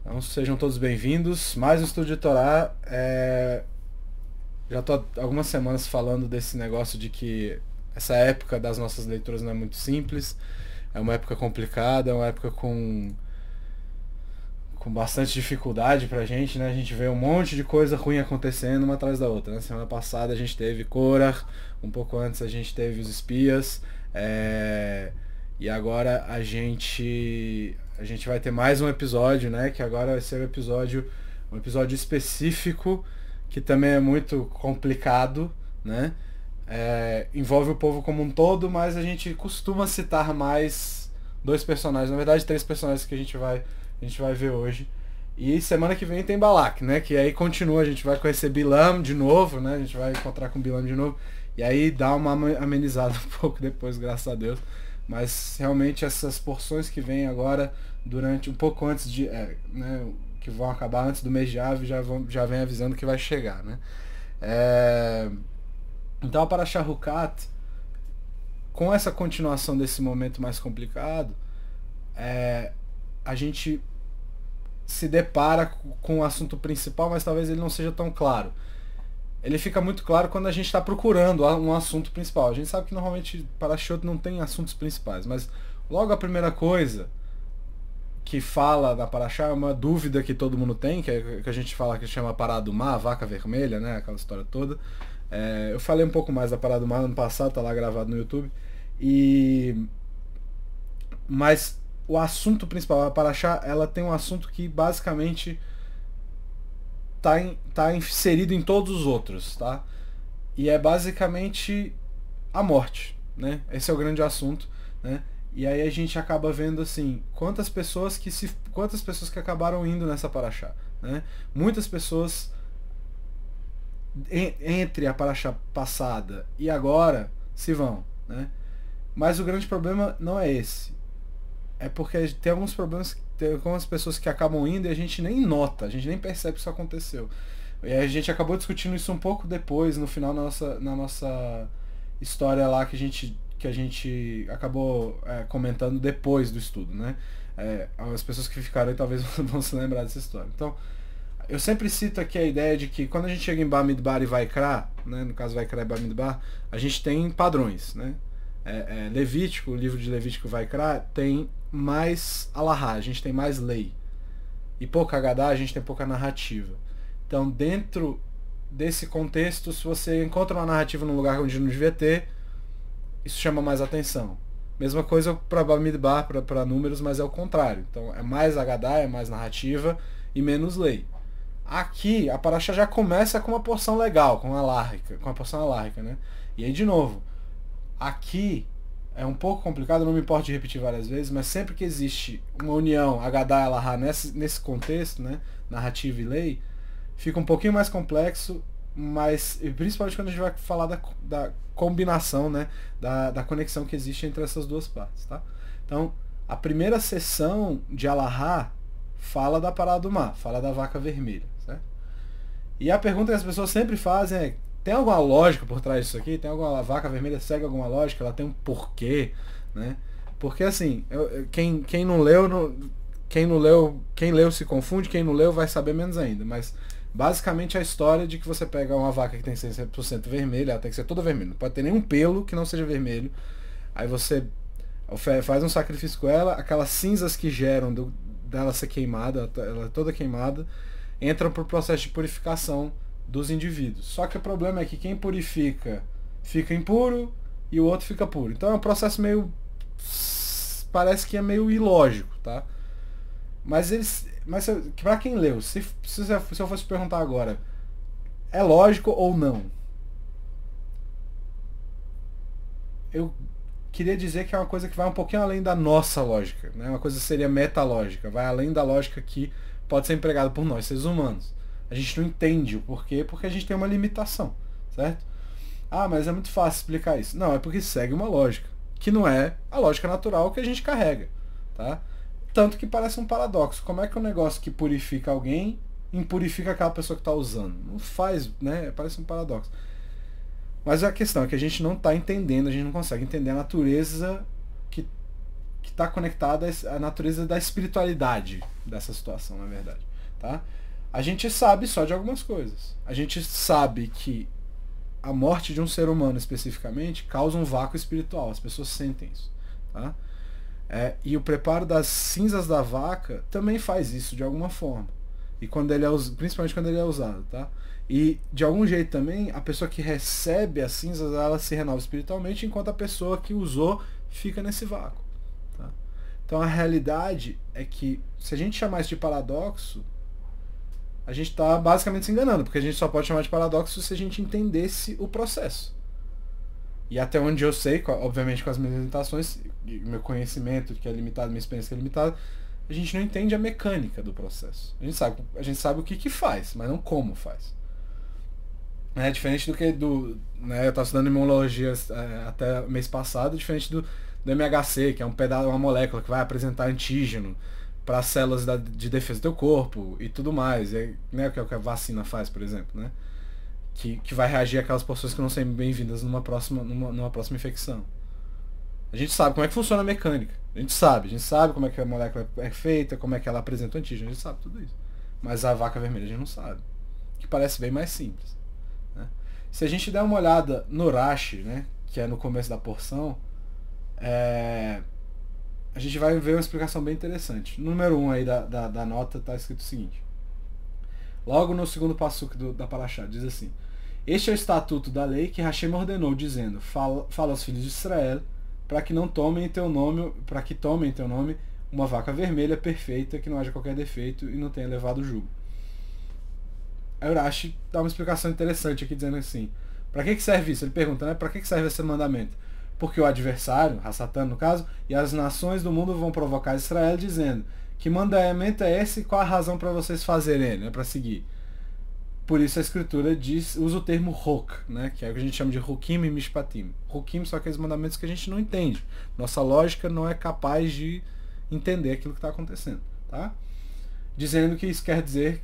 Então sejam todos bem-vindos. Mais um Estúdio Torá. Já estou há algumas semanas falando desse negócio de que essa época das nossas leituras não é muito simples. É uma época complicada, é uma época com bastante dificuldade pra gente, né? A gente vê um monte de coisa ruim acontecendo uma atrás da outra, né? Semana passada a gente teve Korah, um pouco antes a gente teve os espias, e agora a gente vai ter mais um episódio, né? Que agora vai ser um episódio específico, que também é muito complicado, né? Envolve o povo como um todo, mas a gente costuma citar mais dois personagens, na verdade três personagens que a gente vai ver hoje. E semana que vem tem Balak, né? Que aí continua, a gente vai conhecer Bilam de novo, né? A gente vai encontrar com Bilam de novo. E aí dá uma amenizada um pouco depois, graças a Deus. Mas realmente essas porções que vêm agora, durante um pouco antes de. Né, que vão acabar antes do mês de Ave, já vem avisando que vai chegar, né? Então a Parashah Hukat, com essa continuação desse momento mais complicado, a gente se depara com o assunto principal, mas talvez ele não seja tão claro. Ele fica muito claro quando a gente está procurando um assunto principal. A gente sabe que normalmente Parashot não tem assuntos principais, mas logo a primeira coisa que fala da Parashá é uma dúvida que todo mundo tem, que a gente fala que chama Pará do Mar, a vaca vermelha, né, aquela história toda. Eu falei um pouco mais da Pará do Mar no ano passado, tá lá gravado no YouTube. Mas o assunto principal, a Parashá, ela tem um assunto que basicamente tá inserido em todos os outros, tá? E é basicamente a morte, né? Esse é o grande assunto, né? E aí a gente acaba vendo assim, quantas pessoas que acabaram indo nessa Parashá, né? Muitas pessoas entre a Parashá passada e agora se vão, né? Mas o grande problema não é esse. É porque tem alguns problemas, tem algumas pessoas que acabam indo e a gente nem nota, a gente nem percebe que isso aconteceu. E a gente acabou discutindo isso um pouco depois, no final, na nossa história lá que a gente acabou comentando depois do estudo, né? As pessoas que ficaram aí talvez vão se lembrar dessa história. Então, eu sempre cito aqui a ideia de que quando a gente chega em Bamidbar e Vaikra, né, no caso Vaikra e Bamidbar, a gente tem padrões, né? Levítico, o livro de Levítico Vaikra, tem mais alahá, a gente tem mais lei. E pouca Agadá, a gente tem pouca narrativa. Então, dentro desse contexto, se você encontra uma narrativa num lugar onde não devia ter, isso chama mais atenção. Mesma coisa para Bamidbar, para números, mas é o contrário. Então, é mais Agadá, é mais narrativa e menos lei. Aqui, a Parashá já começa com uma porção legal, com uma porção alárrica, né? E aí, de novo, aqui é um pouco complicado, não me importa de repetir várias vezes, mas sempre que existe uma união Agadá e Alahá nesse contexto, né, narrativa e lei, fica um pouquinho mais complexo, mas principalmente quando a gente vai falar da combinação, né, da conexão que existe entre essas duas partes, tá? Então, a primeira sessão de Alahá fala da parada do mar, fala da vaca vermelha, certo? E a pergunta que as pessoas sempre fazem é: tem alguma lógica por trás disso aqui? Tem alguma vaca vermelha segue alguma lógica? Ela tem um porquê, né? Porque assim, quem não leu, quem leu se confunde, quem não leu vai saber menos ainda. Mas basicamente a história de que você pega uma vaca que tem 100% vermelha, ela tem que ser toda vermelha, não pode ter nenhum pelo que não seja vermelho. Aí você faz um sacrifício com ela, aquelas cinzas que geram dela ser queimada, ela é toda queimada, entram pro processo de purificação dos indivíduos. Só que o problema é que quem purifica fica impuro e o outro fica puro. Então é um processo meio, parece que é meio ilógico, tá? Mas para quem leu, se eu fosse perguntar agora, é lógico ou não? Eu queria dizer que é uma coisa que vai um pouquinho além da nossa lógica, né? Uma coisa que seria metalógica, vai além da lógica que pode ser empregada por nós, seres humanos. A gente não entende o porquê, porque a gente tem uma limitação, certo? Ah, mas é muito fácil explicar isso. Não, é porque segue uma lógica, que não é a lógica natural que a gente carrega, tá? Tanto que parece um paradoxo. Como é que um negócio que purifica alguém impurifica aquela pessoa que está usando? Não faz, né? Parece um paradoxo. Mas a questão é que a gente não está entendendo, a gente não consegue entender a natureza que está conectada à natureza da espiritualidade dessa situação, na verdade. Tá? A gente sabe só de algumas coisas. A gente sabe que a morte de um ser humano especificamente causa um vácuo espiritual. As pessoas sentem isso. Tá? E o preparo das cinzas da vaca também faz isso de alguma forma. E quando ele principalmente quando ele é usado. Tá? E de algum jeito também, a pessoa que recebe as cinzas, ela se renova espiritualmente, enquanto a pessoa que usou fica nesse vácuo. Tá? Então a realidade é que, se a gente chamar isso de paradoxo, a gente está basicamente se enganando, porque a gente só pode chamar de paradoxo se a gente entendesse o processo. E até onde eu sei, obviamente com as minhas limitações, meu conhecimento que é limitado, minha experiência que é limitada, a gente não entende a mecânica do processo. A gente sabe o que faz, mas não como faz. É diferente do que né, eu estava estudando imunologia até mês passado, diferente do MHC, que é uma molécula que vai apresentar antígeno para as células de defesa do teu corpo e tudo mais, né, que é o que a vacina faz, por exemplo, né, que vai reagir àquelas porções que não são bem-vindas numa próxima infecção. A gente sabe como é que funciona a mecânica, a gente sabe como é que a molécula é feita, como é que ela apresenta o antígeno, a gente sabe tudo isso. Mas a vaca vermelha a gente não sabe, que parece bem mais simples. Né? Se a gente der uma olhada no Rashi, né, que é no começo da porção, a gente vai ver uma explicação bem interessante. No número 1 aí da nota está escrito o seguinte. Logo no segundo passuco da Parashá, diz assim: este é o estatuto da lei que Hashem ordenou, dizendo: fala aos filhos de Israel, para que tomem em teu nome uma vaca vermelha perfeita, que não haja qualquer defeito e não tenha levado jugo. Aí o Rashi dá uma explicação interessante aqui, dizendo assim: para que serve isso? Ele pergunta, né? Para que serve esse mandamento? Porque o adversário, Hasatan no caso, e as nações do mundo vão provocar Israel dizendo: que mandamento é esse e qual a razão para vocês fazerem ele, né, para seguir? Por isso a escritura usa o termo Hok, né, que é o que a gente chama de Hukim e Mishpatim. Hukim são aqueles mandamentos que a gente não entende. Nossa lógica não é capaz de entender aquilo que está acontecendo. Tá? Dizendo que isso quer dizer,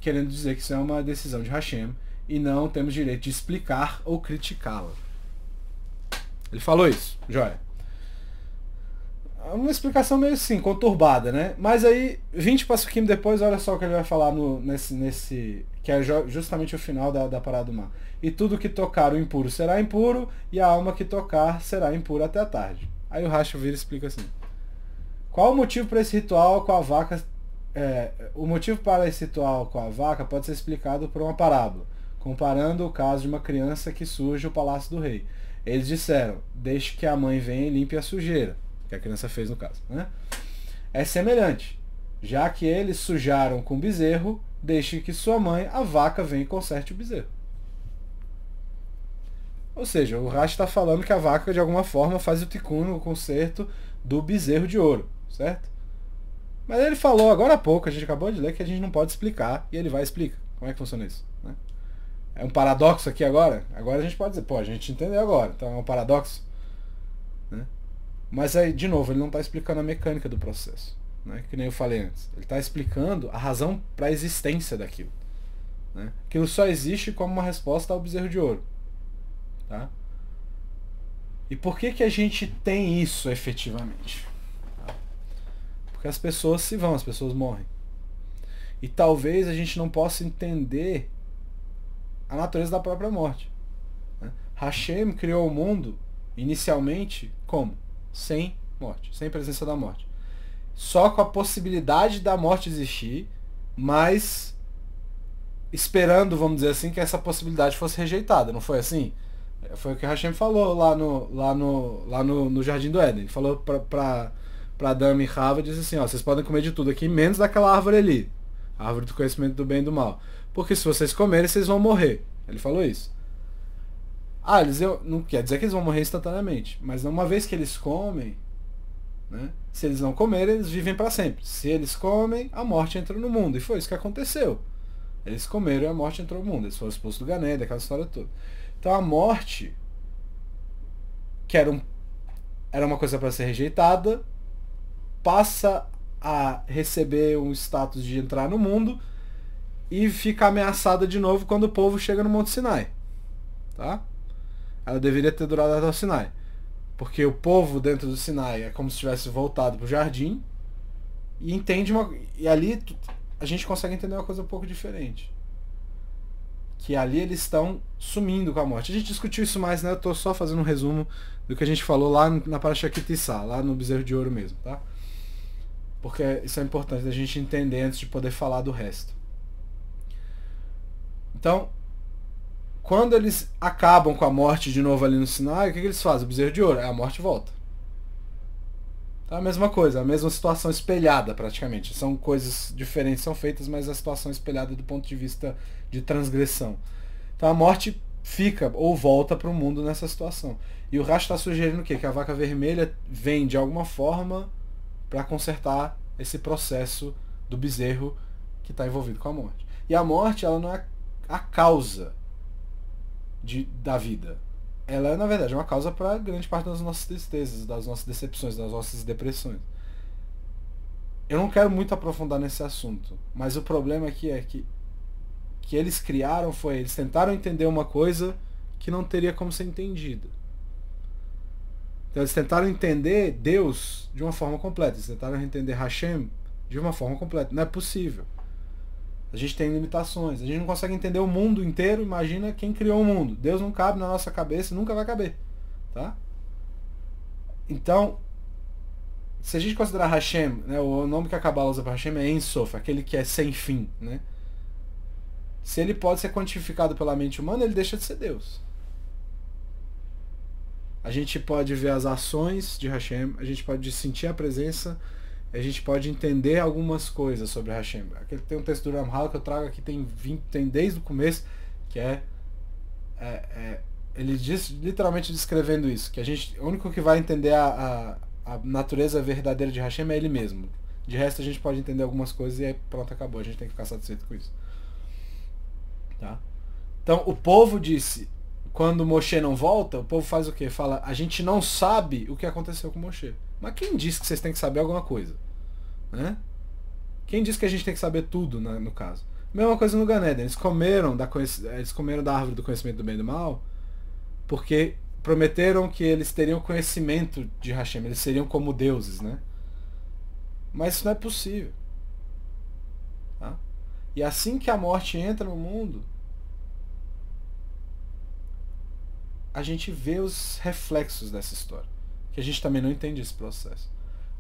querendo dizer que isso é uma decisão de Hashem e não temos direito de explicar ou criticá-la. Ele falou isso, joia. Uma explicação meio assim, conturbada, né? Mas aí, 20 passuquim depois, olha só o que ele vai falar nesse que é justamente o final da parada do mar. E tudo que tocar o impuro será impuro, e a alma que tocar será impura até a tarde. Aí o Rashi vira e explica assim: qual o motivo para esse ritual com a vaca? O motivo para esse ritual com a vaca pode ser explicado por uma parábola, comparando o caso de uma criança que suja o palácio do rei. Eles disseram: deixe que a mãe venha e limpe a sujeira, que a criança fez no caso. Né? É semelhante. Já que eles sujaram com o bezerro, deixe que sua mãe, a vaca, venha e conserte o bezerro. Ou seja, o Rashi está falando que a vaca, de alguma forma, faz o tikkun, o conserto do bezerro de ouro. Certo? Mas ele falou agora há pouco, a gente acabou de ler, que a gente não pode explicar, e ele vai explicar. Como é que funciona isso? Né? É um paradoxo aqui agora? Agora a gente pode dizer, pô, a gente entendeu agora, então é um paradoxo. Né? Mas aí, de novo, ele não está explicando a mecânica do processo. Né? Que nem eu falei antes. Ele está explicando a razão para a existência daquilo. Né? Aquilo só existe como uma resposta ao bezerro de ouro. Tá? E por que a gente tem isso efetivamente? Porque as pessoas se vão, as pessoas morrem. E talvez a gente não possa entender a natureza da própria morte. Né? Hashem criou o mundo inicialmente como? Sem morte, sem presença da morte. Só com a possibilidade da morte existir, mas esperando, vamos dizer assim, que essa possibilidade fosse rejeitada. Não foi assim? Foi o que Hashem falou lá no Jardim do Éden. Ele falou para Adão e Rava, disse assim: ó, vocês podem comer de tudo aqui, menos daquela árvore ali, a árvore do conhecimento do bem e do mal. Porque se vocês comerem, vocês vão morrer. Ele falou isso. Não quer dizer que eles vão morrer instantaneamente, mas uma vez que eles comem, né, se eles não comerem, eles vivem para sempre. Se eles comem, a morte entra no mundo. E foi isso que aconteceu. Eles comeram e a morte entrou no mundo. Eles foram expulsos do Ganeda, aquela história toda. Então a morte, que era uma coisa para ser rejeitada, passa a receber um status de entrar no mundo e fica ameaçada de novo quando o povo chega no Monte Sinai. Tá? Ela deveria ter durado até o Sinai. Porque o povo dentro do Sinai é como se tivesse voltado para o jardim e entende e ali a gente consegue entender uma coisa um pouco diferente. Que ali eles estão sumindo com a morte. A gente discutiu isso mais, né? Eu tô só fazendo um resumo do que a gente falou lá na Parashat Kitissá, lá no bezerro de ouro mesmo, tá? Porque isso é importante da gente entender antes de poder falar do resto. Então, quando eles acabam com a morte de novo ali no Sinai, o que eles fazem? O bezerro de ouro, a morte volta. Tá a mesma coisa, a mesma situação espelhada praticamente. São coisas diferentes, são feitas, mas a situação espelhada do ponto de vista de transgressão. Então a morte fica ou volta para o mundo nessa situação. E o Rashi está sugerindo o quê? Que a vaca vermelha vem de alguma forma para consertar esse processo do bezerro que está envolvido com a morte. E a morte, ela não é a causa da vida. Ela é, na verdade, uma causa para grande parte das nossas tristezas, das nossas decepções, das nossas depressões. Eu não quero muito aprofundar nesse assunto, mas o problema aqui é que eles criaram eles tentaram entender uma coisa que não teria como ser entendida. Então eles tentaram entender Deus de uma forma completa, eles tentaram entender Hashem de uma forma completa. Não é possível. A gente tem limitações. A gente não consegue entender o mundo inteiro. Imagina quem criou o mundo. Deus não cabe na nossa cabeça e nunca vai caber. Tá? Então, se a gente considerar Hashem, né, o nome que a Kabbalah usa para Hashem é Ein Sof, aquele que é sem fim. Né? Se ele pode ser quantificado pela mente humana, ele deixa de ser Deus. A gente pode ver as ações de Hashem, a gente pode sentir a presença, a gente pode entender algumas coisas sobre Hashem. Aqui tem um texto do Ramhal que eu trago aqui, tem desde o começo, que ele diz literalmente descrevendo isso, que o único que vai entender a natureza verdadeira de Hashem é ele mesmo. De resto a gente pode entender algumas coisas e aí pronto, acabou, a gente tem que ficar satisfeito com isso. Tá? Então o povo disse, quando Moshe não volta, o povo faz o quê? Fala, a gente não sabe o que aconteceu com Moshe. Mas quem disse que vocês têm que saber alguma coisa? Né? Quem disse que a gente tem que saber tudo, no caso? Mesma coisa no Gan Eden. Eles comeram da árvore do conhecimento do bem e do mal porque prometeram que eles teriam conhecimento de Hashem. Eles seriam como deuses, né? Mas isso não é possível. Tá? E assim que a morte entra no mundo, a gente vê os reflexos dessa história. Que a gente também não entende esse processo.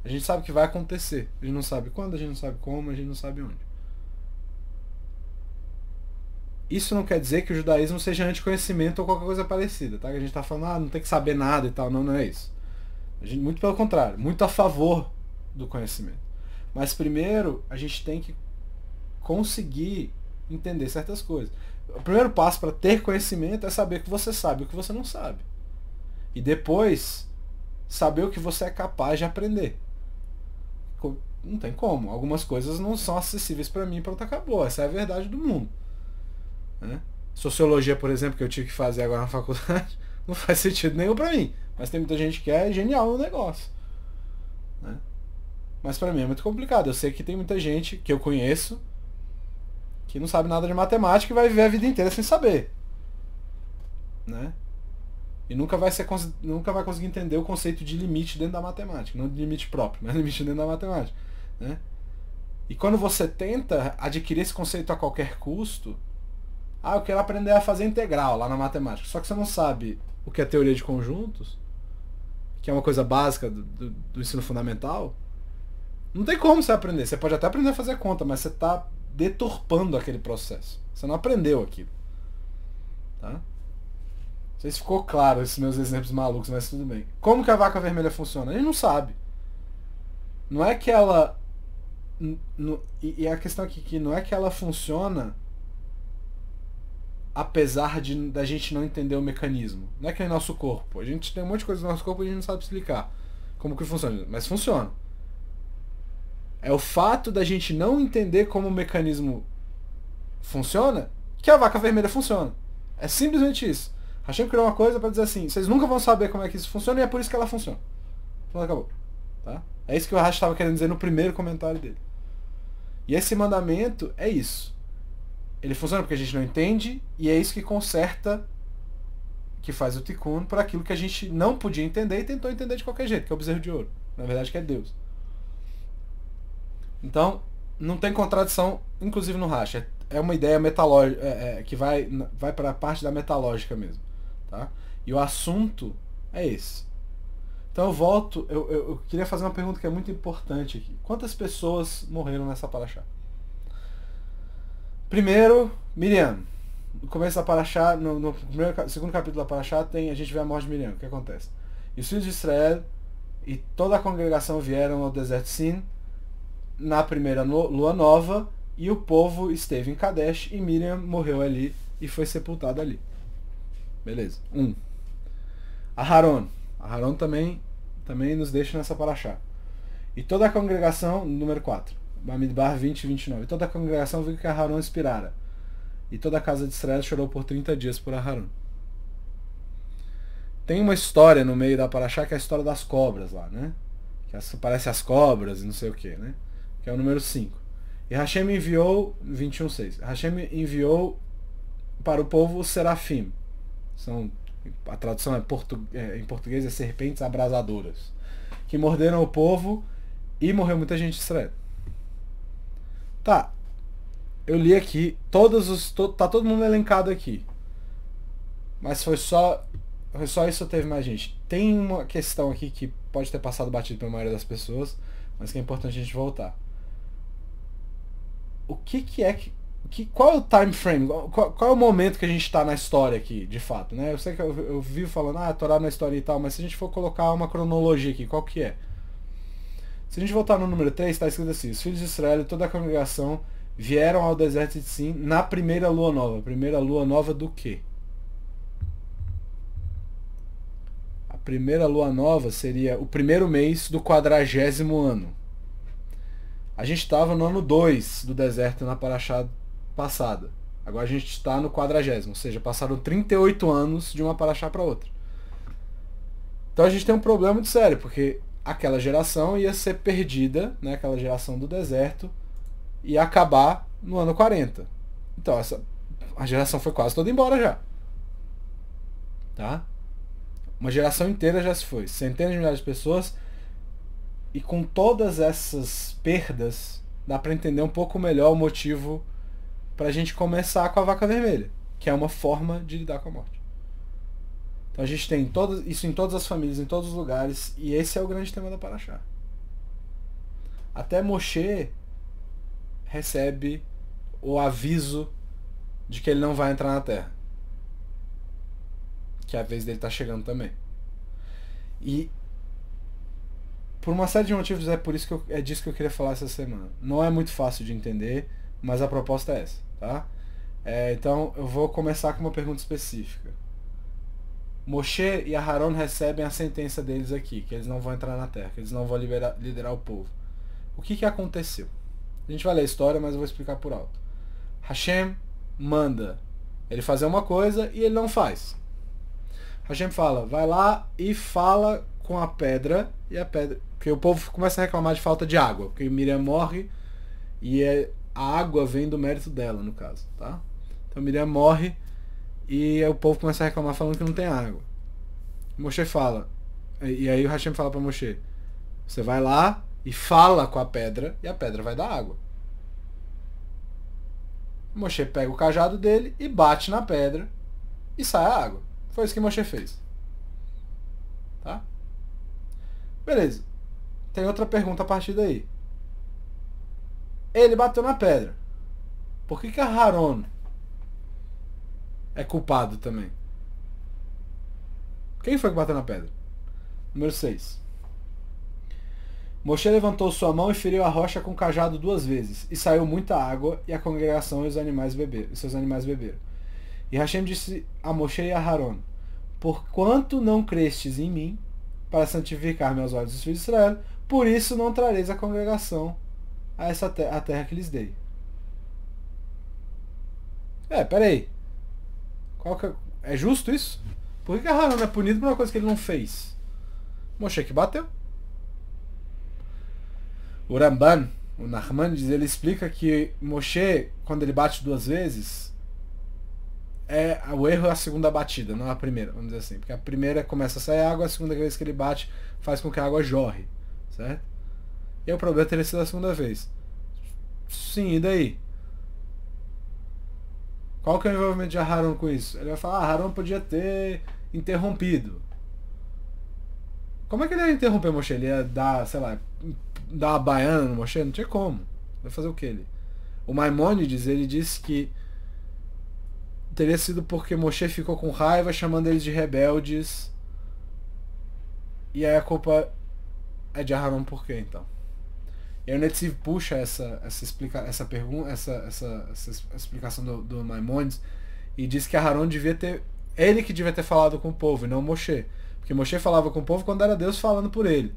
A gente sabe que vai acontecer. A gente não sabe quando, a gente não sabe como, a gente não sabe onde. Isso não quer dizer que o judaísmo seja anticonhecimento ou qualquer coisa parecida, tá? Que a gente está falando, não tem que saber nada e tal. Não, não é isso. A gente, muito pelo contrário, muito a favor do conhecimento. Mas primeiro, a gente tem que conseguir entender certas coisas. O primeiro passo para ter conhecimento é saber que você sabe o que você não sabe. E depois, saber o que você é capaz de aprender. Não tem como. Algumas coisas não são acessíveis para mim, pronto, acabou. Essa é a verdade do mundo. Né? Sociologia, por exemplo, que eu tive que fazer agora na faculdade, não faz sentido nenhum para mim. Mas tem muita gente que é genial no negócio. Né? Mas para mim é muito complicado. Eu sei que tem muita gente que eu conheço que não sabe nada de matemática e vai viver a vida inteira sem saber. Né? E nunca vai conseguir entender o conceito de limite dentro da matemática. Não de limite próprio, mas limite dentro da matemática. Né? E quando você tenta adquirir esse conceito a qualquer custo, eu quero aprender a fazer integral lá na matemática. Só que você não sabe o que é teoria de conjuntos, que é uma coisa básica do ensino fundamental, não tem como você aprender. Você pode até aprender a fazer conta, mas você está deturpando aquele processo. Você não aprendeu aquilo. Tá? Não sei se ficou claro esses meus exemplos malucos, mas tudo bem. Como que a vaca vermelha funciona? A gente não sabe. Não é que ela... E a questão aqui que não é que ela funciona apesar da gente não entender o mecanismo. Não é que é nosso corpo. A gente tem um monte de coisa no nosso corpo e a gente não sabe explicar como que funciona. Mas funciona. É o fato da gente não entender como o mecanismo funciona que a vaca vermelha funciona. É simplesmente isso. Hashem criou uma coisa para dizer assim, vocês nunca vão saber como é que isso funciona e é por isso que ela funciona. Então acabou. Tá? É isso que o Rashi estava querendo dizer no primeiro comentário dele. E esse mandamento é isso. Ele funciona porque a gente não entende e é isso que conserta que faz o tikkun para aquilo que a gente não podia entender e tentou entender de qualquer jeito, que é o bezerro de ouro. Na verdade, que é Deus. Então, não tem contradição, inclusive no Rashi. É uma ideia metalógica, que vai para a parte da metalógica mesmo. Tá? E o assunto é esse. Então eu volto, eu queria fazer uma pergunta que é muito importante aqui. Quantas pessoas morreram nessa paraxá? Primeiro, Miriam. No começo da paraxá, no segundo capítulo da paraxá, a gente vê a morte de Miriam. O que acontece? E os filhos de Israel e toda a congregação vieram ao deserto de Sin na primeira lua nova, e o povo esteve em Kadesh, e Miriam morreu ali e foi sepultada ali. Beleza. Aharon também nos deixa nessa paraxá. E toda a congregação, número 4, Bamidbar 20 e 29, e toda a congregação viu que Aharon expirara. E toda a casa de Israel chorou por 30 dias por Aharon. Tem uma história no meio da paraxá que é a história das cobras lá, né? Que aparece as cobras e não sei o que, né? Que é o número 5. E Hashem enviou, 21:6, Hashem enviou para o povo os serafim. A tradução em português é serpentes abrasadoras, que morderam o povo e morreu muita gente de Israel. Tá, eu li aqui, tá todo mundo elencado aqui. Mas foi só isso ou teve mais gente? Tem uma questão aqui que pode ter passado batido pela maioria das pessoas, mas que é importante a gente voltar. Qual é o time frame? Qual é o momento que a gente está na história aqui, de fato, né? Eu sei que eu vivo falando, a Torá na história e tal, mas se a gente for colocar uma cronologia aqui, qual que é? Se a gente voltar no número 3, está escrito assim: os filhos de Israel e toda a congregação vieram ao deserto de Sin na primeira lua nova. Primeira lua nova do quê? A primeira lua nova seria o primeiro mês do 40º ano. A gente estava no ano 2 do deserto na paraxá passada. Agora a gente está no 40º, ou seja, passaram 38 anos de uma paraxá para outra. Então a gente tem um problema muito sério, porque aquela geração ia ser perdida, né, aquela geração do deserto, ia acabar no ano 40. Então a geração foi quase toda embora já. Tá? Uma geração inteira já se foi. Centenas de milhares de pessoas. E com todas essas perdas, dá para entender um pouco melhor o motivo para a gente começar com a vaca vermelha, que é uma forma de lidar com a morte. Então a gente tem isso em todas as famílias, em todos os lugares, e esse é o grande tema da paraxá. Até Moshe recebe o aviso de que ele não vai entrar na terra, que a vez dele está chegando também. E por uma série de motivos é disso que eu queria falar essa semana. Não é muito fácil de entender, mas a proposta é essa, tá? Então eu vou começar com uma pergunta específica. Moshe e Aharon recebem a sentença deles aqui, que eles não vão entrar na terra, que eles não vão liderar o povo. O que aconteceu? A gente vai ler a história, mas eu vou explicar por alto. Hashem manda ele fazer uma coisa e ele não faz. Hashem fala, vai lá e fala com a pedra, e a pedra, porque o povo começa a reclamar de falta de água, porque Miriam morre e a água vem do mérito dela, no caso, tá? Então Miriam morre e o povo começa a reclamar falando que não tem água. Moshe fala, e aí o Hashem fala para Moshe, você vai lá e fala com a pedra e a pedra vai dar água. Moshe pega o cajado dele e bate na pedra e sai a água. Foi isso que Moshe fez. Tá? Beleza. Tem outra pergunta a partir daí. Ele bateu na pedra. Por que Aharon é culpado também? Quem foi que bateu na pedra? Número 6. Moshe levantou sua mão e feriu a rocha com o cajado 2 vezes, e saiu muita água, e a congregação e seus animais beberam. E Hashem disse a Moshe e a Aharon, porquanto não crestes em mim, para santificar-me aos olhos dos filhos de Israel, por isso não trareis a congregação a terra que lhes dei. Peraí. É justo isso? Por que Aharon é punido por uma coisa que ele não fez? Moshe que bateu. O Ramban, o Nachmanides, ele explica que Moshe, quando ele bate 2 vezes, o erro é a segunda batida, não a primeira, vamos dizer assim. Porque a primeira começa a sair água, a segunda vez que ele bate faz com que a água jorre, certo? E aí o problema teria sido a segunda vez. Sim, e daí? Qual que é o envolvimento de Aharon com isso? Ele vai falar, Aharon podia ter interrompido. Como é que ele ia interromper Moshe? Ele ia dar, sei lá, dar uma baiana no Moshe? Não tinha como. Vai fazer o que ele? O Maimônides, ele disse que teria sido porque Moshe ficou com raiva, chamando eles de rebeldes. E aí a culpa é de Aharon por quê, então? E aí o Netziv puxa essa explicação do Maimônides e diz que Aharon devia ter... Ele que devia ter falado com o povo e não Moshe. Porque Moshe falava com o povo quando era Deus falando por ele.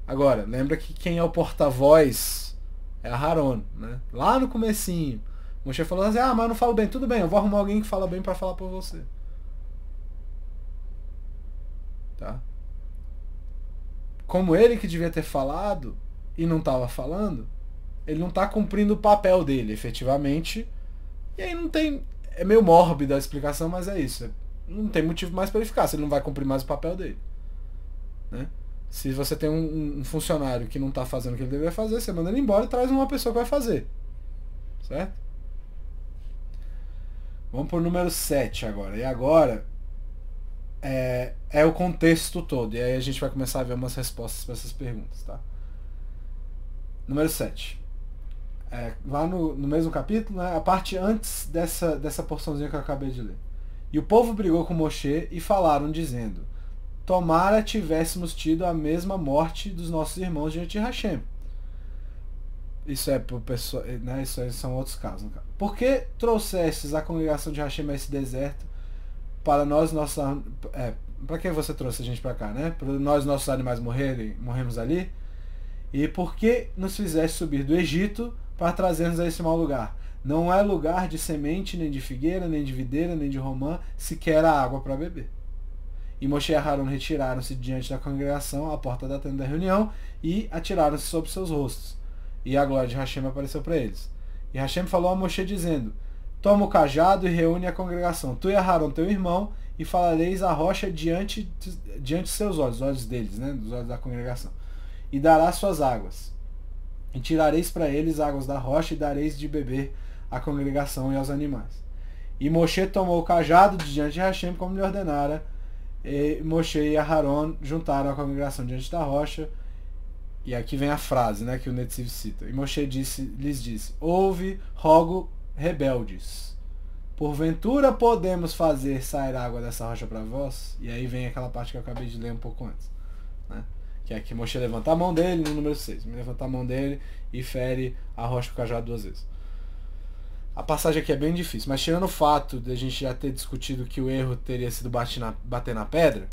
Agora, lembra que quem é o porta-voz é Aharon, né? Lá no comecinho. Moshe falou assim, mas eu não falo bem. Tudo bem, eu vou arrumar alguém que fala bem para falar por você. Tá? Como ele que devia ter falado e não estava falando, ele não está cumprindo o papel dele, efetivamente. E aí não tem... É meio mórbida a explicação, mas é isso. Não tem motivo mais para ele ficar, se ele não vai cumprir mais o papel dele. Né? Se você tem um funcionário que não está fazendo o que ele deveria fazer, você manda ele embora e traz uma pessoa que vai fazer. Certo? Vamos para o número 7 agora. E agora é o contexto todo. E aí a gente vai começar a ver umas respostas para essas perguntas. Tá? Número 7. Lá no mesmo capítulo, né, a parte antes dessa porçãozinha que eu acabei de ler. E o povo brigou com Moshe e falaram, dizendo: tomara tivéssemos tido a mesma morte dos nossos irmãos diante de Hashem. Isso é por pessoa, né, isso são outros casos. Por que trouxestes a congregação de Hashem a esse deserto para nós, para que você trouxe a gente para cá, né? Para nós, nossos animais morremos ali? E por que nos fizeste subir do Egito para trazer-nos a esse mau lugar? Não é lugar de semente, nem de figueira, nem de videira, nem de romã, sequer a água para beber. E Moshe e Aharon retiraram-se diante da congregação à porta da tenda da reunião e atiraram-se sobre seus rostos. E a glória de Hashem apareceu para eles. E Hashem falou a Moshe dizendo: toma o cajado e reúne a congregação, tu e Aharon teu irmão, e falareis a rocha diante de seus olhos, os olhos deles, né, dos olhos da congregação. E darás suas águas. E tirareis para eles águas da rocha e dareis de beber à congregação e aos animais. E Moshe tomou o cajado de diante de Hashem, como lhe ordenara. E Moshe e Aharon juntaram a congregação diante da rocha. E aqui vem a frase, né, que o Netziv cita. E Moshe lhes disse: ouve, rogo, rebeldes. Porventura podemos fazer sair água dessa rocha para vós? E aí vem aquela parte que eu acabei de ler um pouco antes. Né? Que é que Moshe levanta a mão dele, no número 6. Levanta a mão dele e fere a rocha com o cajado 2 vezes. A passagem aqui é bem difícil, mas tirando o fato de a gente já ter discutido que o erro teria sido bater na pedra,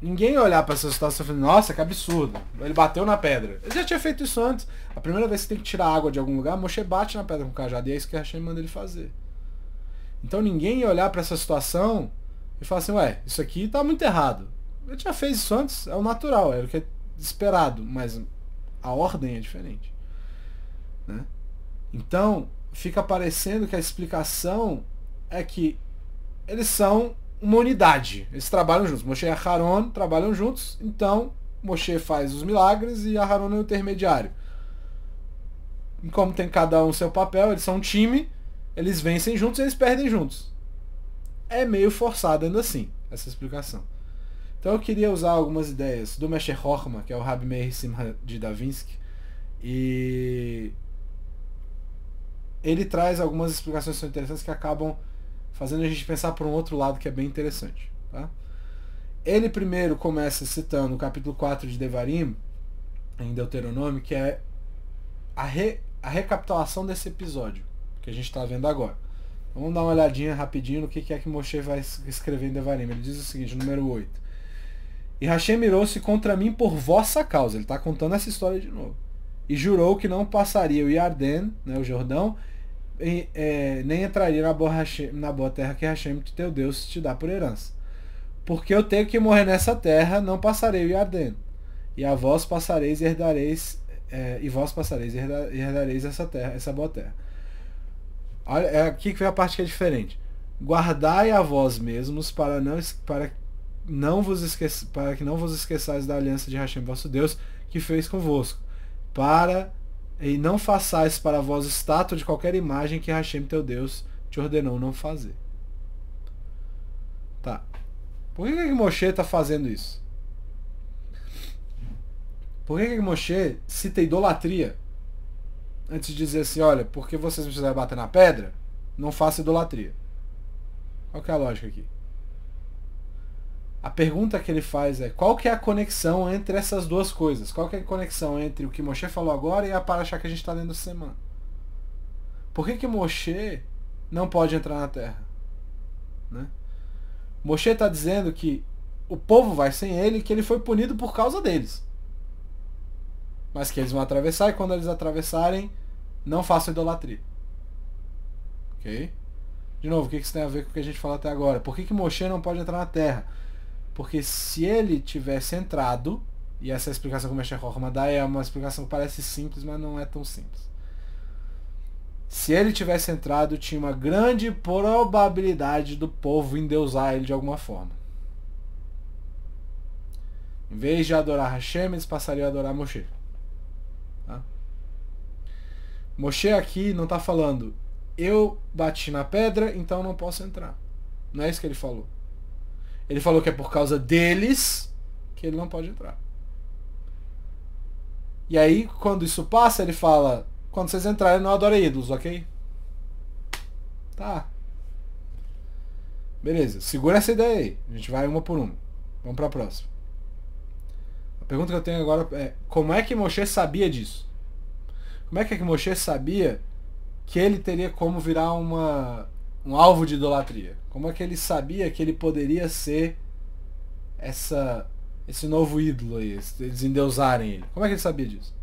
ninguém ia olhar para essa situação e falar: nossa, que absurdo, ele bateu na pedra. Ele já tinha feito isso antes. A primeira vez que tem que tirar água de algum lugar, Moshe bate na pedra com o cajado, e é isso que Hashem manda ele fazer. Então ninguém ia olhar para essa situação e falar assim: ué, isso aqui tá muito errado. Ele já fez isso antes, é o natural, é o que é esperado, mas a ordem é diferente. Né? Então, fica parecendo que a explicação é que eles são uma unidade, eles trabalham juntos. Moshe e Aharon trabalham juntos, então Moshe faz os milagres e Aharon é o intermediário. E como tem cada um seu papel, eles são um time, eles vencem juntos e eles perdem juntos. É meio forçado ainda assim, essa explicação. Então eu queria usar algumas ideias do Mesher Chochma, que é o Rabi Meir Simcha de Davinsky, e ele traz algumas explicações que são interessantes que acabam fazendo a gente pensar por um outro lado que é bem interessante. Tá? Ele primeiro começa citando o capítulo 4 de Devarim, em Deuteronômio, que é a recapitulação desse episódio que a gente está vendo agora. Então, vamos dar uma olhadinha rapidinho no que é que Moshe vai escrever em Devarim. Ele diz o seguinte, número 8. E Hashem mirou-se contra mim por vossa causa. Ele está contando essa história de novo. E jurou que não passaria o Yarden, né, o Jordão, nem entraria na boa terra que Hashem, teu Deus, te dá por herança. Porque eu tenho que morrer nessa terra, não passarei o Yarden. E a vós passareis e herdareis, herdareis essa terra, essa boa terra. Olha, aqui que vem a parte que é diferente. guardai a vós mesmos para que não vos esqueçais da aliança de Hashem vosso Deus, que fez convosco, e não façais para vós estátua de qualquer imagem que Hashem teu Deus te ordenou não fazer. Tá. Por que Moshe está fazendo isso? Por que Moshe cita idolatria? Antes de dizer assim, olha, porque vocês precisam bater na pedra, não faça idolatria. Qual que é a lógica aqui? A pergunta que ele faz é, qual que é a conexão entre essas duas coisas? Qual que é a conexão entre o que Moshe falou agora e a paraxá que a gente está lendo essa semana? Por que Moshe não pode entrar na terra? Né? Moshe está dizendo que o povo vai sem ele e que ele foi punido por causa deles. Mas que eles vão atravessar e quando eles atravessarem, não façam idolatria. Ok? De novo, o que isso tem a ver com o que a gente falou até agora? Por que Moshe não pode entrar na terra? Porque se ele tivesse entrado, e essa explicação que o Meshach Chochma dá é uma explicação que parece simples, mas não é tão simples. Se ele tivesse entrado, tinha uma grande probabilidade do povo endeusar ele de alguma forma. Em vez de adorar Hashem, eles passariam a adorar Moshe. Tá? Moshe aqui não está falando, eu bati na pedra, então não posso entrar. Não é isso que ele falou. Ele falou que é por causa deles que ele não pode entrar. E aí, quando isso passa, ele fala, quando vocês entrarem, não adorem ídolos, ok? Tá. Beleza, segura essa ideia aí. A gente vai uma por uma. Vamos para a próxima. A pergunta que eu tenho agora é, como é que Moshe sabia disso? Como é que Moshe sabia que ele teria como virar um alvo de idolatria? Como é que ele sabia que ele poderia ser esse novo ídolo aí, eles endeusarem ele? Como é que ele sabia disso?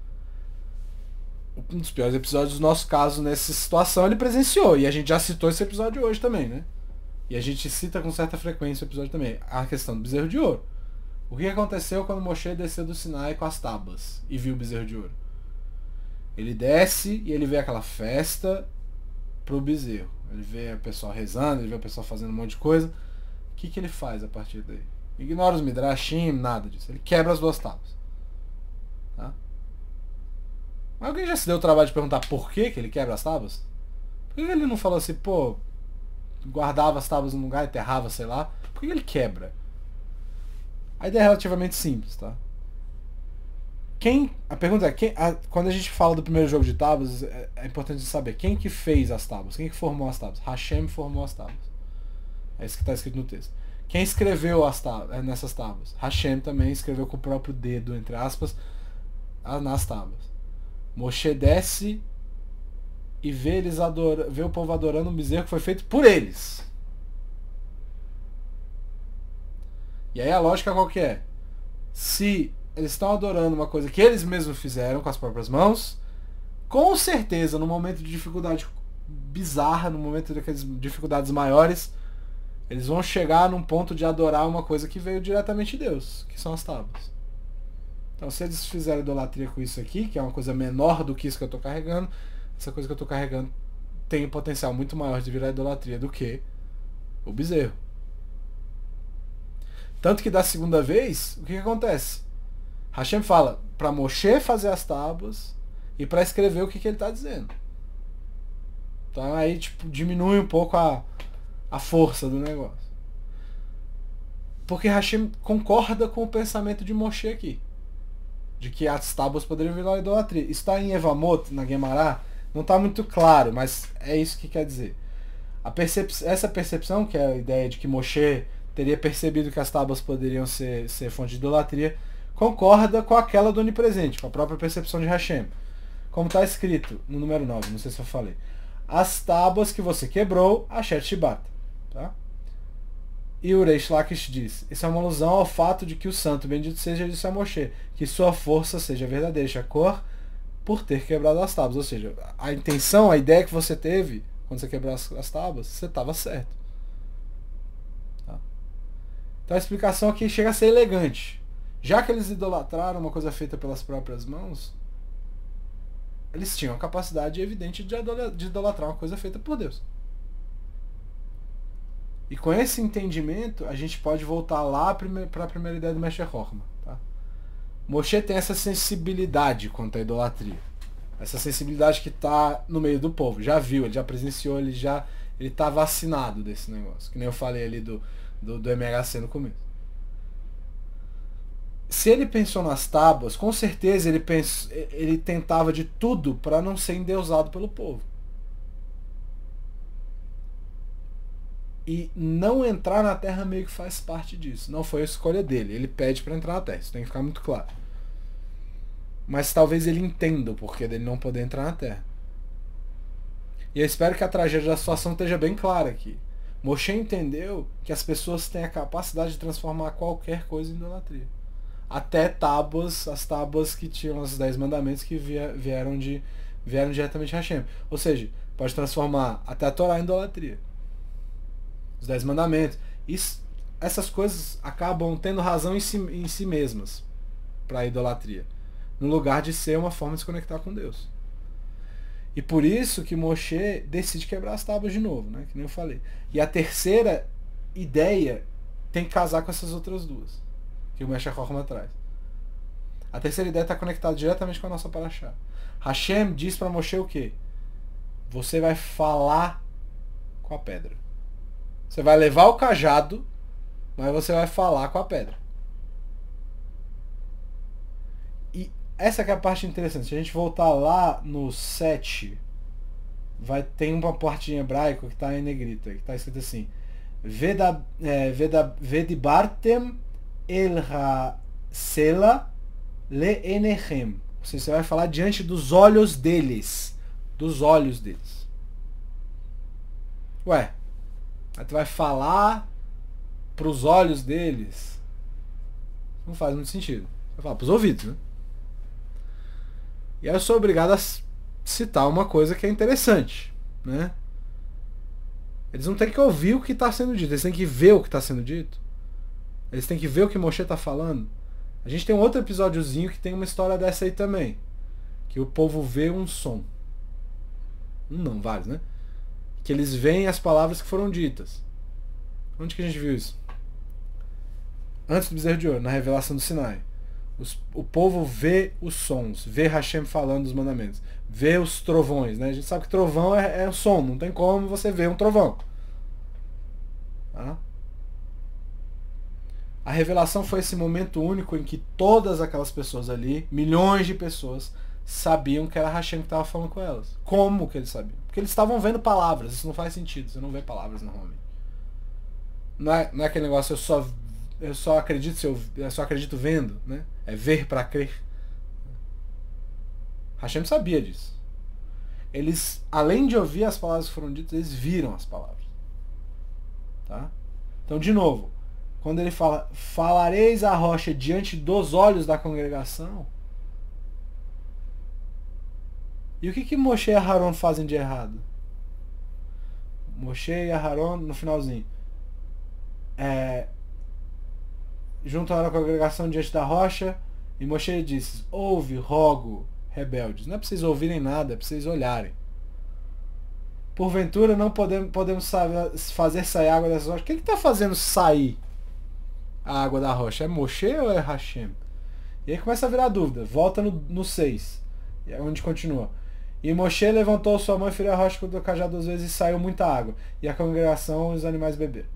Um dos piores episódios do nosso caso nessa situação ele presenciou, e a gente já citou esse episódio hoje também, né? E a gente cita com certa frequência o episódio também, a questão do bezerro de ouro. O que aconteceu quando Moshe desceu do Sinai com as tábuas e viu o bezerro de ouro? Ele desce e ele vê aquela festa pro bezerro. Ele vê o pessoal rezando, ele vê o pessoal fazendo um monte de coisa. O que ele faz a partir daí? Ignora os midrashim, nada disso. Ele quebra as duas tábuas. Tá? Alguém já se deu o trabalho de perguntar por que ele quebra as tábuas? Por que ele não falou assim, pô, guardava as tábuas num lugar, enterrava, sei lá? Por que ele quebra? A ideia é relativamente simples, tá? A pergunta é, quando a gente fala do primeiro jogo de tábuas, é importante saber quem que fez as tábuas, quem que formou as tábuas. Hashem formou as tábuas. É isso que está escrito no texto. Quem escreveu nessas tábuas? Hashem também escreveu com o próprio dedo, entre aspas, nas tábuas. Moshe desce e vê o povo adorando um bezerro que foi feito por eles. E aí a lógica qual que é? Se eles estão adorando uma coisa que eles mesmos fizeram com as próprias mãos, com certeza, no momento de dificuldade bizarra, no momento daquelas dificuldades maiores, eles vão chegar num ponto de adorar uma coisa que veio diretamente de Deus, que são as tábuas. Então, se eles fizeram idolatria com isso aqui, que é uma coisa menor do que isso que eu estou carregando, essa coisa que eu estou carregando tem um potencial muito maior de virar idolatria do que o bezerro. Tanto que da segunda vez, o que acontece? Hashem fala para Moshe fazer as tábuas e para escrever o que ele está dizendo. Então aí diminui um pouco a força do negócio. Porque Hashem concorda com o pensamento de Moshe aqui. De que as tábuas poderiam virar idolatria. Isso está em Evamot, na Guemará, não está muito claro, mas é isso que quer dizer. Essa percepção, que é a ideia de que Moshe teria percebido que as tábuas poderiam ser fonte de idolatria, concorda com aquela do onipresente, com a própria percepção de Hashem. Como está escrito no número 9, não sei se eu falei. As tábuas que você quebrou, Asher Shibat. Tá? E o Reish Lakish diz, isso é uma alusão ao fato de que o santo bendito seja disse a Moshe, que sua força seja verdadeira, Shakor, por ter quebrado as tábuas. Ou seja, a intenção, a ideia que você teve, quando você quebrou as tábuas, você estava certo. Tá? Então a explicação aqui chega a ser elegante. Já que eles idolatraram uma coisa feita pelas próprias mãos, eles tinham a capacidade evidente de idolatrar uma coisa feita por Deus. E com esse entendimento, a gente pode voltar lá para a primeira ideia do Mestre Horkheimer. Tá? Moshe tem essa sensibilidade quanto à idolatria. Essa sensibilidade que está no meio do povo. Já viu, ele já presenciou, ele está vacinado desse negócio. Que nem eu falei ali do MHC no começo. Se ele pensou nas tábuas, com certeza ele tentava de tudo para não ser endeusado pelo povo. E não entrar na terra meio que faz parte disso. Não foi a escolha dele. Ele pede para entrar na terra. Isso tem que ficar muito claro. Mas talvez ele entenda o porquê dele não poder entrar na terra. E eu espero que a tragédia da situação esteja bem clara aqui. Moshe entendeu que as pessoas têm a capacidade de transformar qualquer coisa em idolatria. Até tábuas, as tábuas que tinham os 10 mandamentos que vieram diretamente de Hashem. Ou seja, pode transformar até a Torá em idolatria. Os 10 mandamentos. Essas coisas acabam tendo razão em si mesmas para a idolatria. No lugar de ser uma forma de se conectar com Deus. E por isso que Moshe decide quebrar as tábuas de novo, né? Que nem eu falei. E a terceira ideia tem que casar com essas outras duas. Que o Mestre Horkheimer traz. A terceira ideia está conectada diretamente com a nossa paraxá. Hashem diz para Moshe o quê? Você vai falar com a pedra. Você vai levar o cajado, mas você vai falar com a pedra. E essa que é a parte interessante. Se a gente voltar lá no 7, tem uma parte em hebraico que está em negrita, que está escrito assim: Vedibartem el ha-sela le-enechem. Ou seja, você vai falar diante dos olhos deles. Dos olhos deles. Ué, aí tu vai falar pros olhos deles? Não faz muito sentido. Você vai falar pros ouvidos, né? E aí eu sou obrigado a citar uma coisa que é interessante, né? Eles não têm que ouvir o que está sendo dito, eles têm que ver o que está sendo dito. Eles têm que ver o que Moshe está falando. A gente tem um outro episódiozinho que tem uma história dessa aí também. Que o povo vê um som. Não, vários, né? Que eles veem as palavras que foram ditas. Onde que a gente viu isso? Antes do bezerro de ouro, na revelação do Sinai. O povo vê os sons, vê Hashem falando dos mandamentos, vê os trovões, né? A gente sabe que trovão é um som, não tem como você ver um trovão. Tá? A revelação foi esse momento único em que todas aquelas pessoas ali, milhões de pessoas, sabiam que era Hashem que estava falando com elas. Como que eles sabiam? Porque eles estavam vendo palavras, isso não faz sentido, você não vê palavras normalmente. Não é aquele negócio, eu só acredito vendo, né? É ver para crer. Hashem sabia disso. Eles, além de ouvir as palavras que foram ditas, eles viram as palavras. Tá? Então, de novo, quando ele fala, falareis a rocha diante dos olhos da congregação. E o que Moshe e Aharon fazem de errado? Moshe e Aharon, no finalzinho, juntaram a congregação diante da rocha, e Moshe disse: ouve, rogo, rebeldes. Não é para vocês ouvirem nada, é para vocês olharem. Porventura não podemos fazer sair água dessas rochas. Quem está fazendo sair a água da rocha? É Moshe ou é Hashem? E aí começa a virar dúvida. Volta no 6, onde continua. E Moshe levantou sua mão e feriu a rocha com o cajado 2 vezes e saiu muita água. E a congregação e os animais beberam.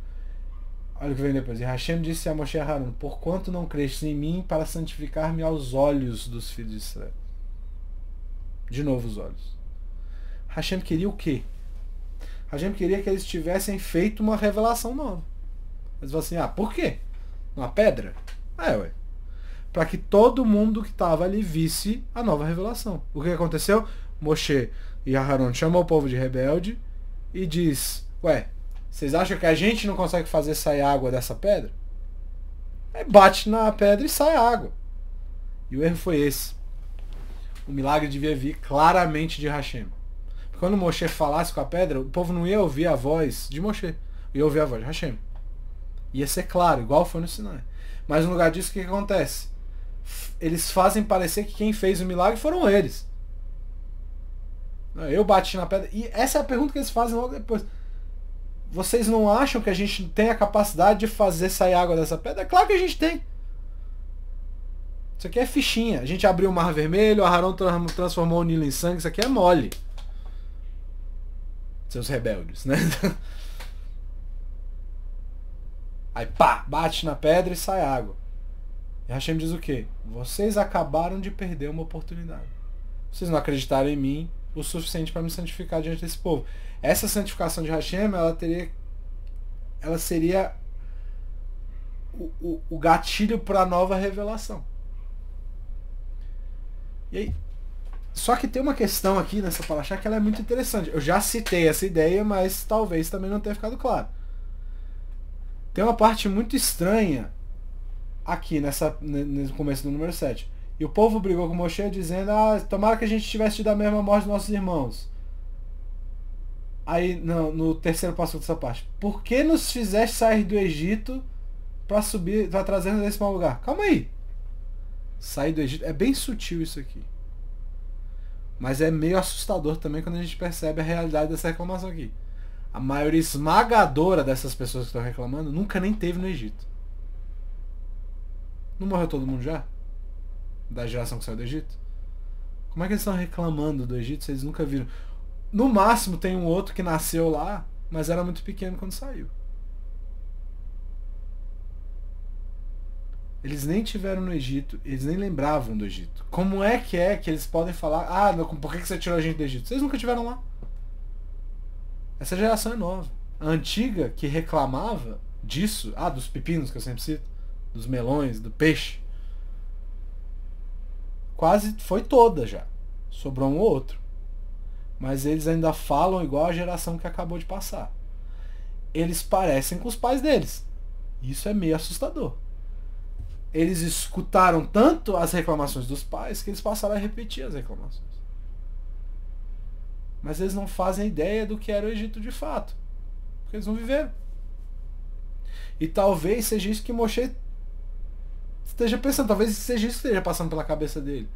Olha o que vem depois. E Hashem disse a Moshe e Aharon: porquanto não crestes em mim para santificar-me aos olhos dos filhos de Israel? De novo os olhos. Hashem queria o quê? Hashem queria que eles tivessem feito uma revelação nova. Eles falaram assim: por quê? Uma pedra? Ué. Para que todo mundo que estava ali visse a nova revelação. O que aconteceu? Moshe e Aharon chamam o povo de rebelde e diz: ué, vocês acham que a gente não consegue fazer sair água dessa pedra? Aí bate na pedra e sai água. E o erro foi esse. O milagre devia vir claramente de Hashem. Porque quando Moshe falasse com a pedra, o povo não ia ouvir a voz de Moshe, ia ouvir a voz de Hashem. Ia ser claro, igual foi no Sinai. Mas no lugar disso, o que acontece? Eles fazem parecer que quem fez o milagre foram eles. Eu bati na pedra. E essa é a pergunta que eles fazem logo depois. vocês não acham que a gente tem a capacidade de fazer sair água dessa pedra? É claro que a gente tem. Isso aqui é fichinha. A gente abriu o Mar Vermelho, Aharon transformou o Nilo em sangue. Isso aqui é mole. Seus rebeldes, né? Aí pá, bate na pedra e sai água. E Hashem diz o quê? Vocês acabaram de perder uma oportunidade. Vocês não acreditaram em mim o suficiente para me santificar diante desse povo. Essa santificação de Hashem, ela seria o gatilho para a nova revelação. E aí, só que tem uma questão aqui nessa paraxá que ela é muito interessante. Eu já citei essa ideia, mas talvez também não tenha ficado claro. Tem uma parte muito estranha aqui no começo do número 7. E o povo brigou com Moshe dizendo: tomara que a gente tivesse tido a mesma morte dos nossos irmãos. Aí, no terceiro passo dessa parte. Por que nos fizeste sair do Egito para trazer-nos a esse mau lugar? Calma aí. Sair do Egito. É bem sutil isso aqui. Mas é meio assustador também quando a gente percebe a realidade dessa reclamação aqui. A maioria esmagadora dessas pessoas que estão reclamando nunca nem teve no Egito. Não morreu todo mundo já? Da geração que saiu do Egito? Como é que eles estão reclamando do Egito se eles nunca viram? No máximo tem um outro que nasceu lá, mas era muito pequeno quando saiu. Eles nem tiveram no Egito, eles nem lembravam do Egito. Como é que eles podem falar: por que você tirou a gente do Egito? Vocês nunca tiveram lá. Essa geração é nova. A antiga que reclamava disso, dos pepinos que eu sempre cito, dos melões, do peixe, quase foi toda já. Sobrou um ou outro. Mas eles ainda falam igual a geração que acabou de passar. Eles parecem com os pais deles. Isso é meio assustador. Eles escutaram tanto as reclamações dos pais que eles passaram a repetir as reclamações. Mas eles não fazem ideia do que era o Egito de fato. Porque eles não viveram. E talvez seja isso que Moshe esteja pensando. Talvez seja isso que esteja passando pela cabeça dele.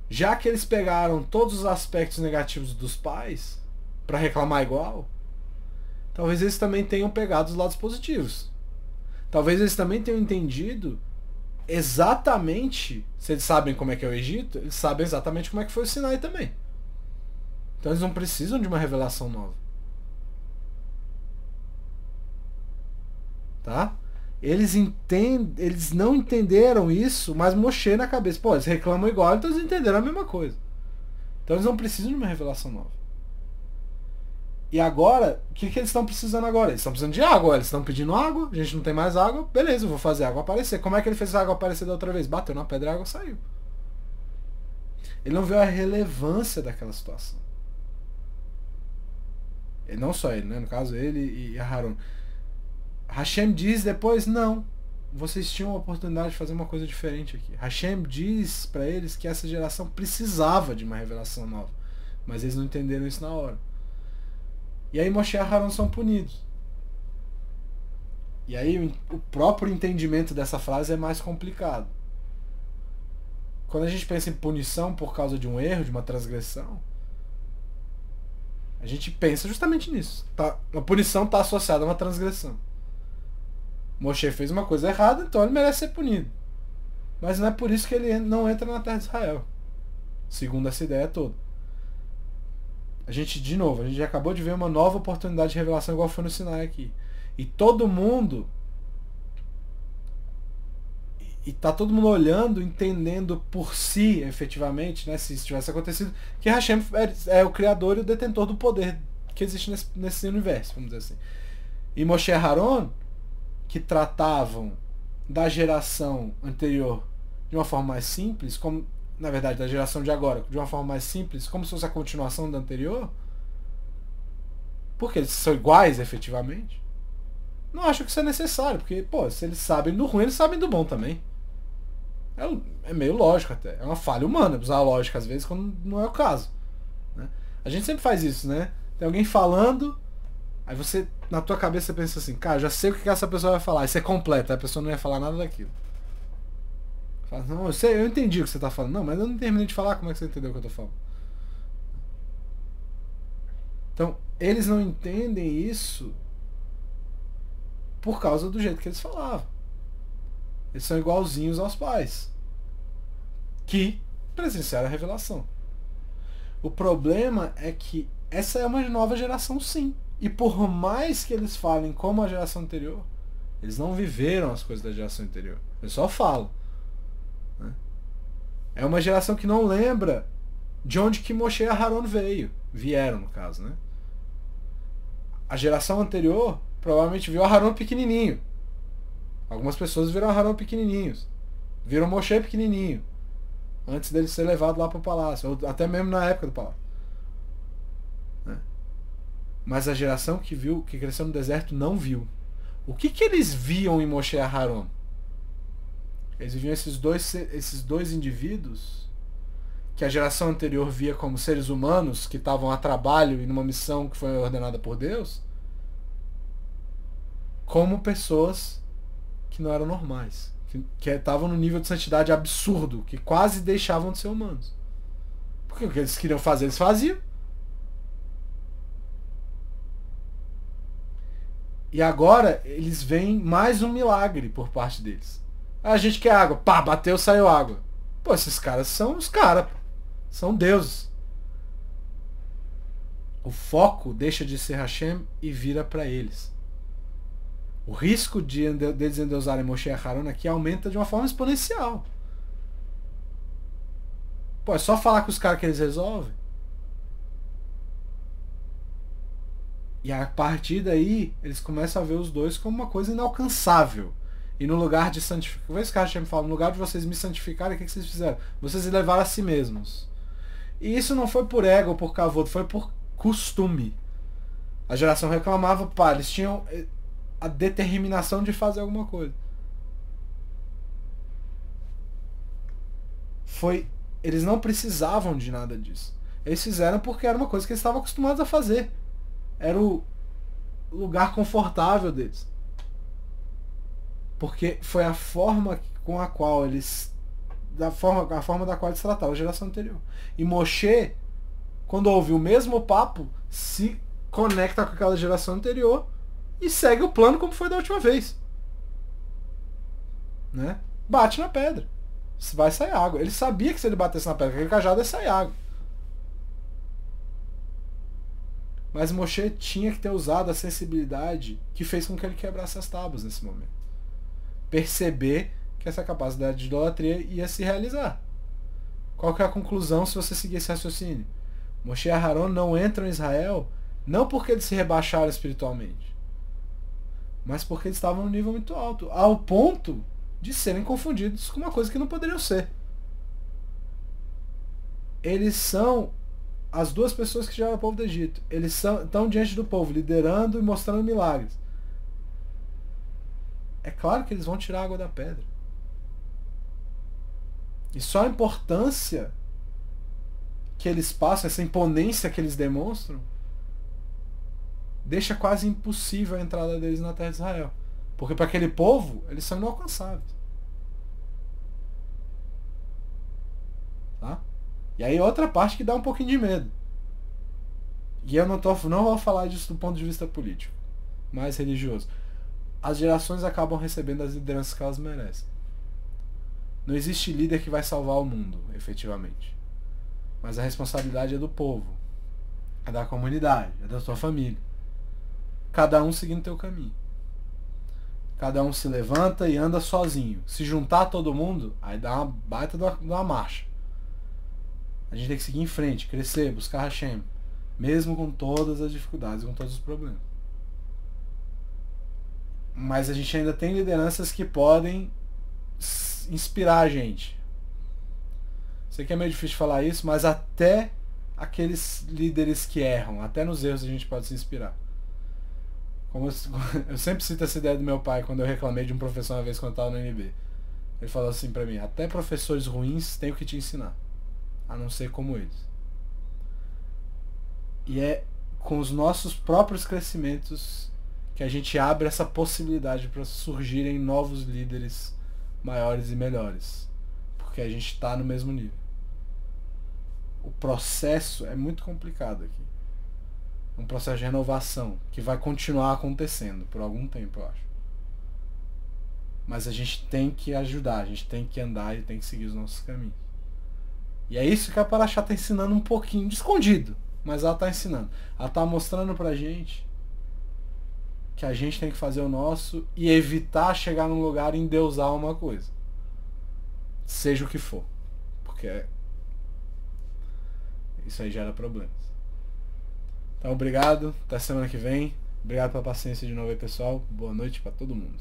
Já que eles pegaram todos os aspectos negativos dos pais para reclamar igual, talvez eles também tenham pegado os lados positivos. Talvez eles também tenham entendido exatamente, se eles sabem como é que é o Egito, eles sabem exatamente como é que foi o Sinai também. Então eles não precisam de uma revelação nova. Tá? Eles não entenderam isso, mas Moshe na cabeça. Eles reclamam igual, então eles entenderam a mesma coisa. Então eles não precisam de uma revelação nova. E agora, o que eles estão precisando agora? Eles estão precisando de água, eles estão pedindo água, a gente não tem mais água, beleza, eu vou fazer a água aparecer. Como é que ele fez a água aparecer da outra vez? Bateu na pedra e a água saiu. Ele não viu a relevância daquela situação. E não só ele, né? No caso, ele e Aharon. Hashem diz depois: não, vocês tinham a oportunidade de fazer uma coisa diferente aqui. Hashem diz para eles que essa geração precisava de uma revelação nova, mas eles não entenderam isso na hora. E aí Moshe e Aharon são punidos. E aí o próprio entendimento dessa frase é mais complicado. Quando a gente pensa em punição por causa de um erro, de uma transgressão, a gente pensa justamente nisso. Uma punição está associada a uma transgressão. Moshe fez uma coisa errada, então ele merece ser punido. Mas não é por isso que ele não entra na terra de Israel. Segundo essa ideia toda. A gente já acabou de ver uma nova oportunidade de revelação igual foi no Sinai aqui. E todo mundo... E tá todo mundo olhando, entendendo por si, efetivamente, né, se isso tivesse acontecido, que Hashem é o criador e o detentor do poder que existe nesse universo, vamos dizer assim. E Moshe e Aharon, que tratavam da geração anterior de uma forma mais simples, como na verdade da geração de agora, de uma forma mais simples, como se fosse a continuação da anterior, porque eles são iguais efetivamente, não acho que isso é necessário, porque, se eles sabem do ruim, eles sabem do bom também. É meio lógico até. É uma falha humana usar a lógica às vezes quando não é o caso. Né? A gente sempre faz isso, né? Tem alguém falando, aí você, na tua cabeça, pensa assim: cara, já sei o que essa pessoa vai falar. Aí você completa, a pessoa não ia falar nada daquilo. Fala: não, eu entendi o que você está falando. Não, mas eu não terminei de falar, como é que você entendeu o que eu estou falando? Então, eles não entendem isso por causa do jeito que eles falavam. Eles são igualzinhos aos pais que presenciaram a revelação. O problema é que essa é uma nova geração, sim. E por mais que eles falem como a geração anterior, eles não viveram as coisas da geração anterior. Eles só falam. Né? É uma geração que não lembra de onde que Moshe e Aharon vieram, no caso. Né? A geração anterior provavelmente viu Aharon pequenininho. Algumas pessoas viram Aharon pequenininhos. Viram Moshe pequenininho. Antes dele ser levado lá para o palácio. Ou até mesmo na época do palácio. Né? Mas a geração que viu, que cresceu no deserto, não viu. O que eles viam em Moshe e Aharon? Eles viam esses dois indivíduos que a geração anterior via como seres humanos que estavam a trabalho e numa missão que foi ordenada por Deus, como pessoas que não eram normais, que estavam no nível de santidade absurdo, que quase deixavam de ser humanos. Porque o que eles queriam fazer, eles faziam. E agora eles veem mais um milagre por parte deles. A gente quer água. Pá, bateu, saiu água. Pô, esses caras são os caras. São deuses. O foco deixa de ser Hashem e vira para eles. O risco de deles endeusarem Moshe e Aharon aqui aumenta de uma forma exponencial. Pô, é só falar com os caras que eles resolvem. E a partir daí, eles começam a ver os dois como uma coisa inalcançável. E no lugar de santificar... Vê esse cara me fala, no lugar de vocês me santificarem, o que vocês fizeram? Vocês levaram a si mesmos. E isso não foi por ego ou por cavoto, foi por costume. A geração reclamava, pá, eles tinham a determinação de fazer alguma coisa. Eles não precisavam de nada disso. Eles fizeram porque era uma coisa que eles estavam acostumados a fazer. Era o lugar confortável deles. Porque foi a forma com a qual eles... a forma da qual eles trataram a geração anterior. E Moshe, quando ouve o mesmo papo, se conecta com aquela geração anterior e segue o plano como foi da última vez. Né? Bate na pedra. Vai sair água. Ele sabia que se ele batesse na pedra com aquele cajado ia sair água. Mas Moshe tinha que ter usado a sensibilidade que fez com que ele quebrasse as tábuas nesse momento. Perceber que essa capacidade de idolatria ia se realizar. Qual que é a conclusão se você seguir esse raciocínio? Moshe e Aharon não entram em Israel não porque eles se rebaixaram espiritualmente, mas porque eles estavam num nível muito alto, ao ponto de serem confundidos com uma coisa que não poderiam ser. Eles são as duas pessoas que geraram o povo do Egito. Eles estão diante do povo, liderando e mostrando milagres. É claro que eles vão tirar a água da pedra. E só a importância que eles passam, essa imponência que eles demonstram, deixa quase impossível a entrada deles na terra de Israel. Porque para aquele povo, eles são inalcançáveis. Tá? E aí outra parte que dá um pouquinho de medo. E eu não vou falar disso do ponto de vista político, mais religioso. As gerações acabam recebendo as lideranças que elas merecem. Não existe líder que vai salvar o mundo, efetivamente. Mas a responsabilidade é do povo. É da comunidade, é da sua família. Cada um seguindo o teu caminho. Cada um se levanta e anda sozinho. Se juntar todo mundo, aí dá uma baita de uma marcha. A gente tem que seguir em frente, crescer, buscar Hashem. Mesmo com todas as dificuldades, com todos os problemas. Mas a gente ainda tem lideranças que podem inspirar a gente. Sei que é meio difícil falar isso, mas até aqueles líderes que erram, até nos erros a gente pode se inspirar. Como eu sempre cito essa ideia do meu pai quando eu reclamei de um professor uma vez quando eu estava no NB. Ele falou assim pra mim: até professores ruins têm o que te ensinar, a não ser como eles. E é com os nossos próprios crescimentos que a gente abre essa possibilidade para surgirem novos líderes maiores e melhores. Porque a gente está no mesmo nível. O processo é muito complicado aqui. um processo de renovação que vai continuar acontecendo por algum tempo, eu acho. Mas a gente tem que ajudar, a gente tem que andar e tem que seguir os nossos caminhos. E é isso que a Paraxá está ensinando um pouquinho, de escondido, mas ela está ensinando. Ela está mostrando pra gente que a gente tem que fazer o nosso e evitar chegar num lugar e endeusar uma coisa. Seja o que for. Porque isso aí gera problemas. Então, obrigado. Até semana que vem. Obrigado pela paciência de novo aí, pessoal. Boa noite para todo mundo.